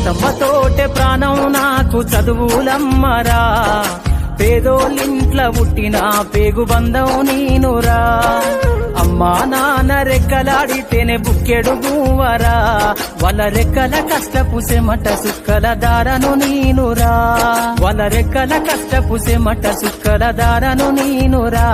పాటమ్మతోటే ప్రాణం నాకు చదువులమ్మరా, పేదోళ్ళింట్ల పుట్టిన పేగు బంధం నేనురా. అమ్మా నాన్న రెక్కలాడితేనే బుక్కెడు గువ్వరా, వాళ్ళ రెక్కల కష్టపు సెమట సుక్కల దారను నేనురా, వాళ్ళ రెక్కల కష్టపు సెమట సుక్కల దారను నేనురా.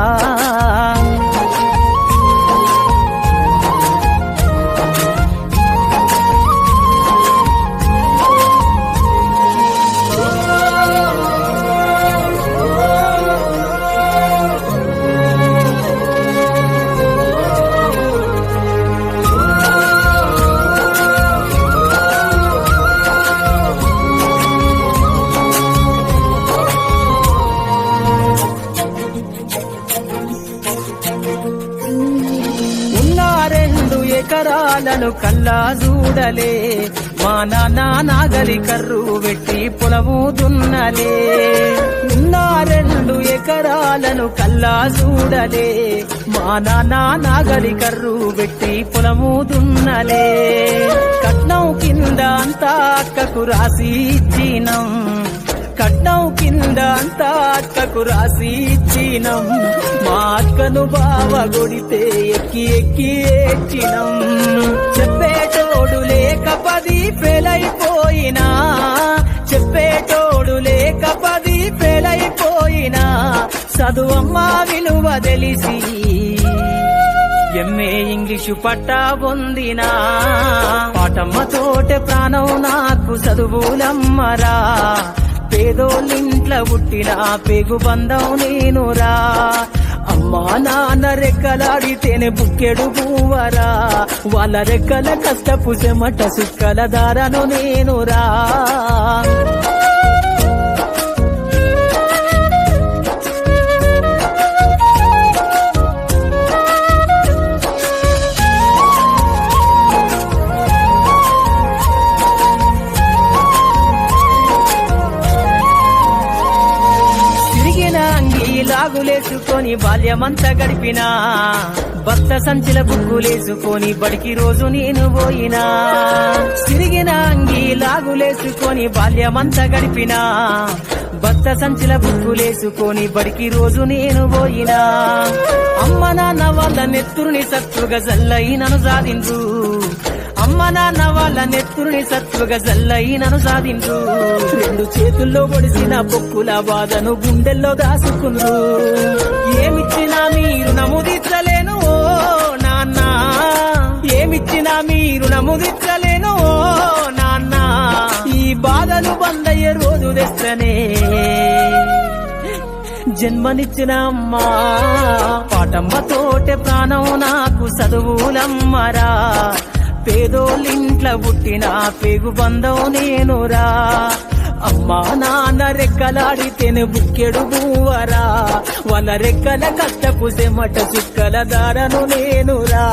ఎకరాలను కల్లా చూడలే, మా నాన్న నాగలి కర్రు పెట్టి పొలము దున్నలే. ఉన్న 2 ఎకరాలను కల్లా చూడలే, మా నాన్న నాగలి కర్రు పెట్టి పొలము దున్నలే. కట్నం కింద అంతా అక్కకు రాసి ఇచ్చినం, కట్నం కింద అంతా అక్కకు రాసి ఇచ్చినం. మా అక్కను బావ కొడితే ఎక్కి ఎక్కి ఏడ్చినం. చెప్పేటోడు లేక 10 ఫెయిలైపోయినా, చెప్పేటోడు లేక 10 ఫెయిలైపోయినా, చదువమ్మ విలువ తెలిసి ఎంఏ ఇంగ్లీషు పట్టా పొందినా. పాటమ్మతోటే ప్రాణం నాకు చదువులమ్మరా, పేదోళ్ళింట్ల పుట్టిన పేగు బంధం నేనురా. అమ్మా నాన్న రెక్కలాడితేనే బుక్కెడు పువ్వరా, వాళ్ళ రెక్కల కష్టపు చెమట సుక్కల దారను నేనురా. లాగులేసుకొని బాల్యమంతా గడిపినా, భర్త సంచిల బుక్కులేసుకొని బడికి రోజు నేను పోయినా. తిరిగిన అంగి లాగులేసుకొని బాల్యమంతా గడిపినా, భర్త సంచిల బుక్కులేసుకొని బడికి రోజు నేను పోయినా. అమ్మ నాన్న వాళ్ళ నెత్తురుని సత్తుగా జల్లైనను సాధించు, అమ్మ నాన్న వాళ్ళ నెత్తురుని సత్తుగా జల్లైనను సాధించు. 2 చేతుల్లో పొడిసిన పొక్కుల బాధను గుండెల్లో దాసుకుందు. ఏమిచ్చినా మీరు నముదిచ్చలేను ఓ నాన్న, ఏమిచ్చినా మీరు నముదిచ్చలేను ఓ నాన్న. ఈ బాధలు బందయ్యే రోజు తెస్తనే జన్మనిచ్చిన అమ్మా. పాటమ్మతోటే ప్రాణం నాకు చదువులమ్మరా, పేదోళ్ళింట్ల పుట్టిన పేగు బంధం నేనురా. అమ్మా నాన్న రెక్కలాడితేనే బుక్కెడు బువ్వరా, వాళ్ళ రెక్కల కష్టపు చెమట సుక్కల దారను నేనురా.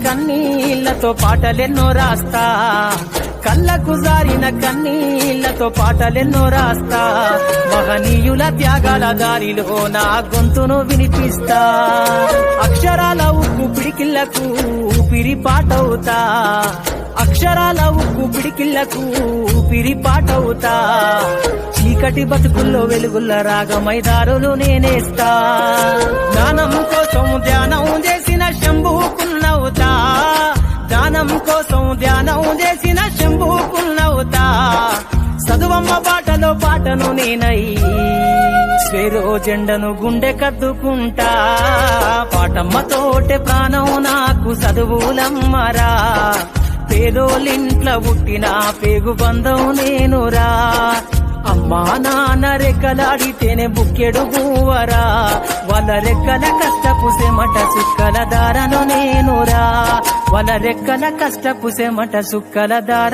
కన్నీళ్లతో పాటలెన్నో రాస్తా, కళ్ళకు జారిన కన్నీళ్లతో పాటలెన్నో రాస్తా. మహనీయుల త్యాగాల దారిలో నా గొంతును వినిపిస్తా. అక్షరాల ఉక్కు పిడికిళ్లకు ఊపిరి పాటవుతా, అక్షరాల ఉక్కు పిడికిళ్లకు ఊపిరి పాటవుతా. చీకటి బతుకుల్లో వెలుగుల్ల రాగమైదారులు నేనేస్తా. జ్ఞానం కోసం ధ్యానం చేసిన శంభుకున్నవుతా, జ్ఞానం కోసం ధ్యానం చేసిన శంభుకున్నవుతా. చదువమ్మ బాటలో పాటను నేనై స్వేరో జెండను గుండె కద్దుకుంటా. పాటమ్మతోటే ప్రాణం నాకు చదువులమ్మరా, పేదోళ్ళింట్ల పుట్టిన పేగు బంధం నేనురా. అమ్మా నాన్న రెక్కలాడితేనే బుక్కెడు బువ్వరా, వాళ్ళ రెక్కల కష్టపు చెమట సుక్కల దారను నేనురా, వాళ్ళ రెక్కల కష్టపు చెమట సుక్కల దార